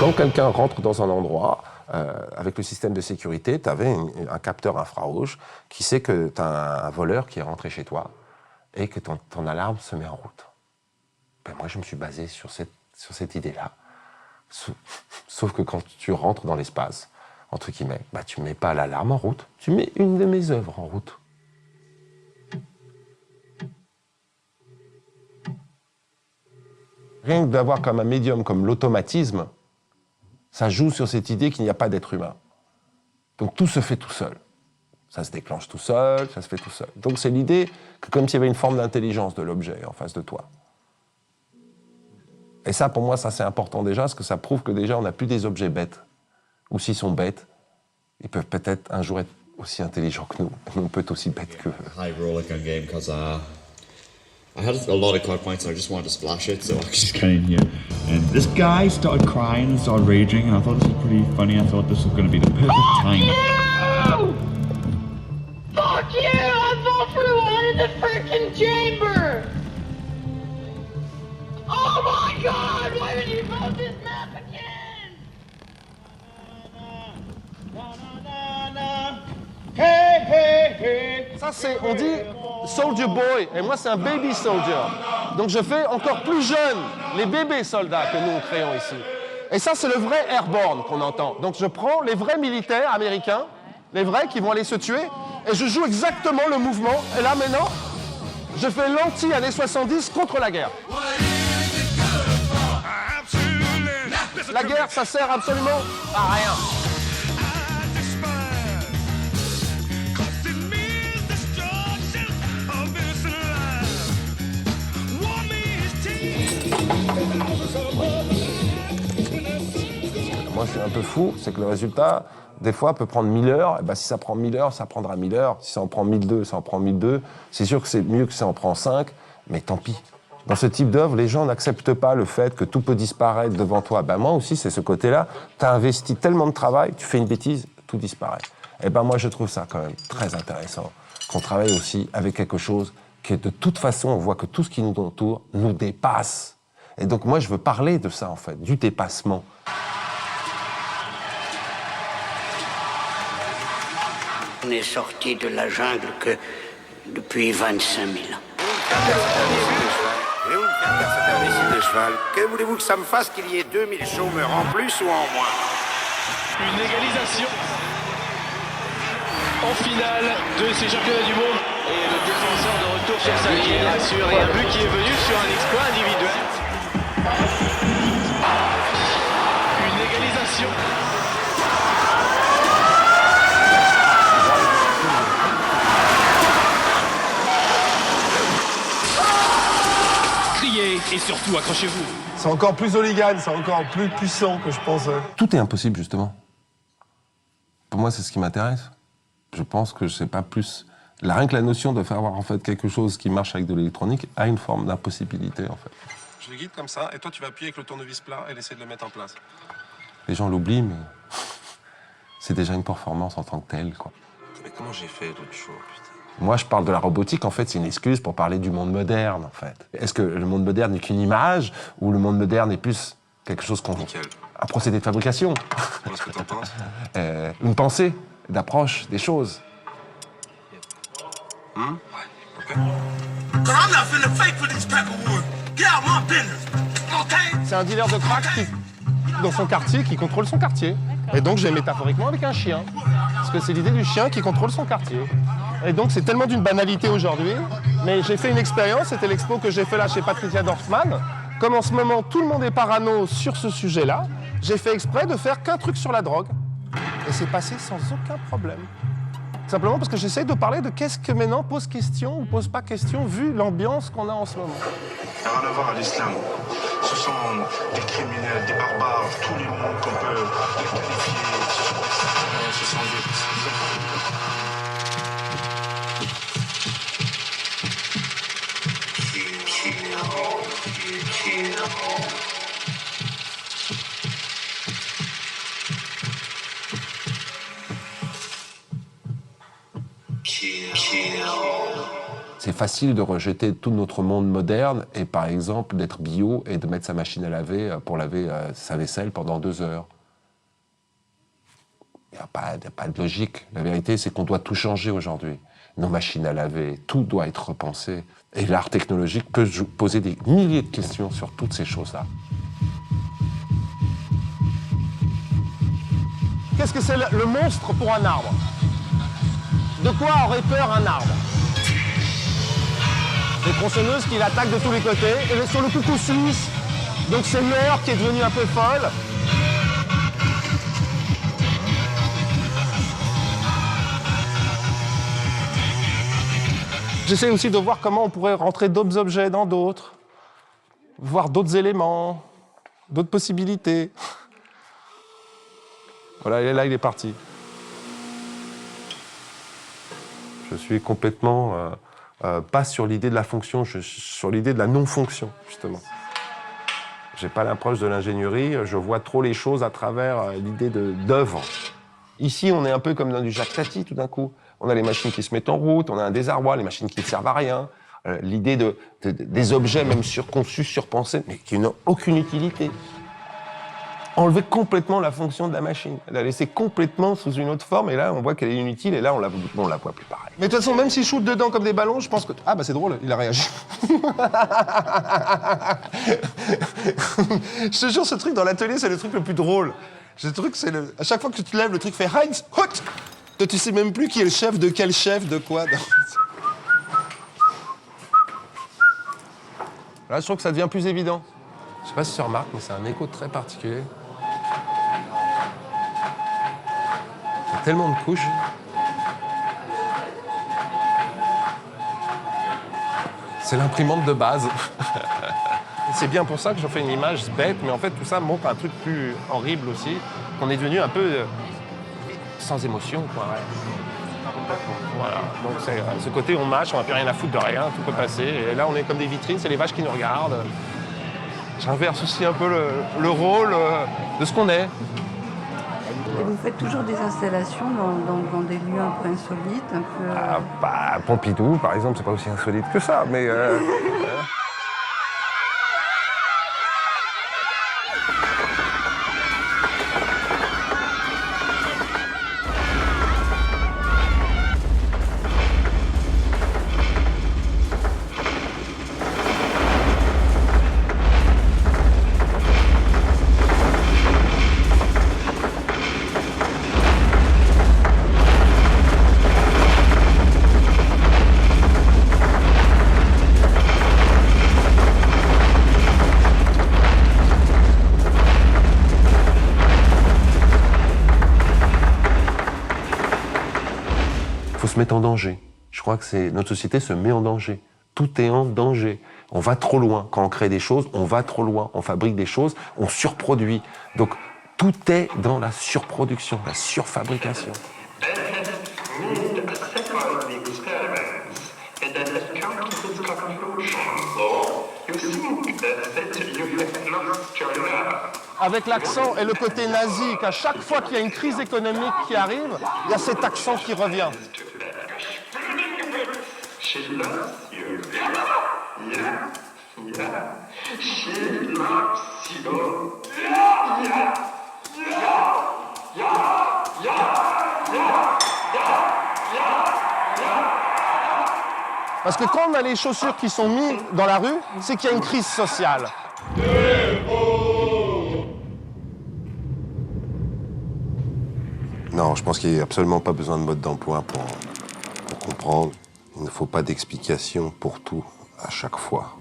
quand quelqu'un rentre dans un endroit, avec le système de sécurité, tu avais un capteur infrarouge qui sait que tu as un voleur qui est rentré chez toi et que ton alarme se met en route. Ben moi, je me suis basé sur cette idée-là. Sauf que quand tu rentres dans l'espace, entre guillemets, bah, tu ne mets pas l'alarme en route, tu mets une de mes œuvres en route. Rien que d'avoir comme un médium comme l'automatisme, ça joue sur cette idée qu'il n'y a pas d'être humain. Donc tout se fait tout seul. Ça se déclenche tout seul, ça se fait tout seul. Donc c'est l'idée que comme s'il y avait une forme d'intelligence de l'objet en face de toi. Et ça, pour moi, ça c'est important déjà, parce que ça prouve que déjà on n'a plus des objets bêtes. Ou s'ils sont bêtes, ils peuvent peut-être un jour être aussi intelligents que nous. Nous, on peut être aussi bêtes qu'eux. High roller gun game because I had a lot of card points and I just wanted to splash it, so I just came in here. And this guy started crying and started raging, and I thought this was pretty funny. I thought this was going to be the perfect time. Fuck you! I vote for the one in the freaking chamber! Oh my god! Why would you vote this map again? Hey, hey, hey. Ça c'est, on dit Soldier Boy, et moi c'est un baby soldier. Donc je fais encore plus jeune les bébés soldats que nous créons ici. Et ça c'est le vrai airborne qu'on entend. Donc je prends les vrais militaires américains, les vrais qui vont aller se tuer, et je joue exactement le mouvement. Et là maintenant, je fais l'anti-années 70 contre la guerre. La guerre, ça sert absolument à rien. Moi, je suis un peu fou, c'est que le résultat, des fois, peut prendre 1000 heures. Et ben, si ça prend 1000 heures, ça prendra 1000 heures. Si ça en prend 1002, ça en prend 1002. C'est sûr que c'est mieux que ça en prend 5, mais tant pis. Dans ce type d'œuvre, les gens n'acceptent pas le fait que tout peut disparaître devant toi. Ben, moi aussi, c'est ce côté-là. Tu as investi tellement de travail, tu fais une bêtise, tout disparaît. Et ben, moi, je trouve ça quand même très intéressant qu'on travaille aussi avec quelque chose qui, de toute façon, on voit que tout ce qui nous entoure nous dépasse. Et donc, moi, je veux parler de ça, en fait, du dépassement. On est sorti de la jungle que depuis 25 000 ans. Et où me faire faire cet imbécile de cheval? Que voulez-vous que ça me fasse qu'il y ait 2000 chômeurs en plus ou en moins? Une égalisation en finale de ces championnats du monde. Et le défenseur de retour sur sa ligne, bien sûr, et un but qui est venu sur un exploit individuel. Une égalisation. Criez et surtout accrochez-vous. C'est encore plus hooligan, c'est encore plus puissant que je pense. Tout est impossible, justement. Pour moi, c'est ce qui m'intéresse. Je pense que c'est pas plus... Rien que la notion de faire avoir en fait quelque chose qui marche avec de l'électronique a une forme d'impossibilité, en fait. Je le guide comme ça, et toi, tu vas appuyer avec le tournevis plat et essayer de le mettre en place. Les gens l'oublient, mais c'est déjà une performance en tant que telle, quoi. Mais comment j'ai fait l'autre jour, putain? Moi, je parle de la robotique, en fait, c'est une excuse pour parler du monde moderne, en fait. Est-ce que le monde moderne n'est qu'une image, ou le monde moderne est plus quelque chose qu'on... Nickel. Un procédé de fabrication. Qu'est-ce que t'en penses? Une pensée, d'approche des choses. Ouais, ok. C'est un dealer de crack dans son quartier qui contrôle son quartier. Et donc, j'ai métaphoriquement avec un chien. Parce que c'est l'idée du chien qui contrôle son quartier. Et donc, c'est tellement d'une banalité aujourd'hui. Mais j'ai fait une expérience, c'était l'expo que j'ai fait là chez Patricia Dorfman. Comme en ce moment, tout le monde est parano sur ce sujet-là, j'ai fait exprès de faire qu'un truc sur la drogue. Et c'est passé sans aucun problème. Simplement parce que j'essaye de parler de qu'est-ce que maintenant pose question ou pose pas question, vu l'ambiance qu'on a en ce moment. Ça n'a rien à voir à l'islam. Ce sont des criminels, des barbares, tous les mots qu'on peut les qualifier. Ce sont des enfants. C'est facile de rejeter tout notre monde moderne et par exemple d'être bio et de mettre sa machine à laver pour laver sa vaisselle pendant 2 heures. Il n'y a pas de logique. La vérité, c'est qu'on doit tout changer aujourd'hui. Nos machines à laver, tout doit être repensé. Et l'art technologique peut poser des milliers de questions sur toutes ces choses-là. Qu'est-ce que c'est le monstre pour un arbre? De quoi aurait peur un arbre? Des tronçonneuses qui l'attaquent de tous les côtés, et sur le coucou suisse. Donc c'est l'heure qui est devenue un peu folle. J'essaie aussi de voir comment on pourrait rentrer d'autres objets dans d'autres, voir d'autres éléments, d'autres possibilités. Voilà, et là, il est parti. Je suis complètement pas sur l'idée de la fonction, je suis sur l'idée de la non-fonction, justement. J'ai pas l'approche de l'ingénierie, je vois trop les choses à travers l'idée d'œuvre. Ici, on est un peu comme dans du Jacques Tati, tout d'un coup. On a les machines qui se mettent en route, on a un désarroi, les machines qui ne servent à rien. L'idée des objets même surconçus, surpensés, mais qui n'ont aucune utilité. Enlever complètement la fonction de la machine, la laisser complètement sous une autre forme, et là, on voit qu'elle est inutile, et là, on la voit plus pareil. Mais de toute façon, même s'ils shootent dedans comme des ballons, je pense que... Ah, bah c'est drôle, il a réagi. Je te jure, ce truc dans l'atelier, c'est le truc le plus drôle. Ce truc, c'est le... À chaque fois que tu te lèves, le truc fait Heinz, hot. Toi, tu sais même plus qui est le chef de quel chef, de quoi. Là, je trouve que ça devient plus évident. Je sais pas si tu remarques, mais c'est un écho très particulier. Il y a tellement de couches. C'est l'imprimante de base. C'est bien pour ça que j'en fais une image bête, mais en fait, tout ça montre un truc plus horrible aussi, qu'on est devenu un peu sans émotion, quoi. Ouais. Voilà, donc c'est ce côté on mâche, on n'a plus rien à foutre de rien, tout peut passer. Et là, on est comme des vitrines, c'est les vaches qui nous regardent. J'inverse aussi un peu le rôle de ce qu'on est. Et vous faites toujours des installations dans des lieux un peu insolites, un peu... Ah, bah, Pompidou, par exemple, c'est pas aussi insolite que ça, mais... se mettre en danger. Je crois que notre société se met en danger. Tout est en danger. On va trop loin. Quand on crée des choses, on va trop loin. On fabrique des choses, on surproduit. Donc tout est dans la surproduction, la surfabrication. Avec l'accent et le côté nazi, qu'à chaque fois qu'il y a une crise économique qui arrive, il y a cet accent qui revient. Parce que quand on a les chaussures qui sont mises dans la rue, c'est qu'il y a une crise sociale. Non, je pense qu'il n'y a absolument pas besoin de mode d'emploi pour comprendre. Il ne faut pas d'explication pour tout à chaque fois.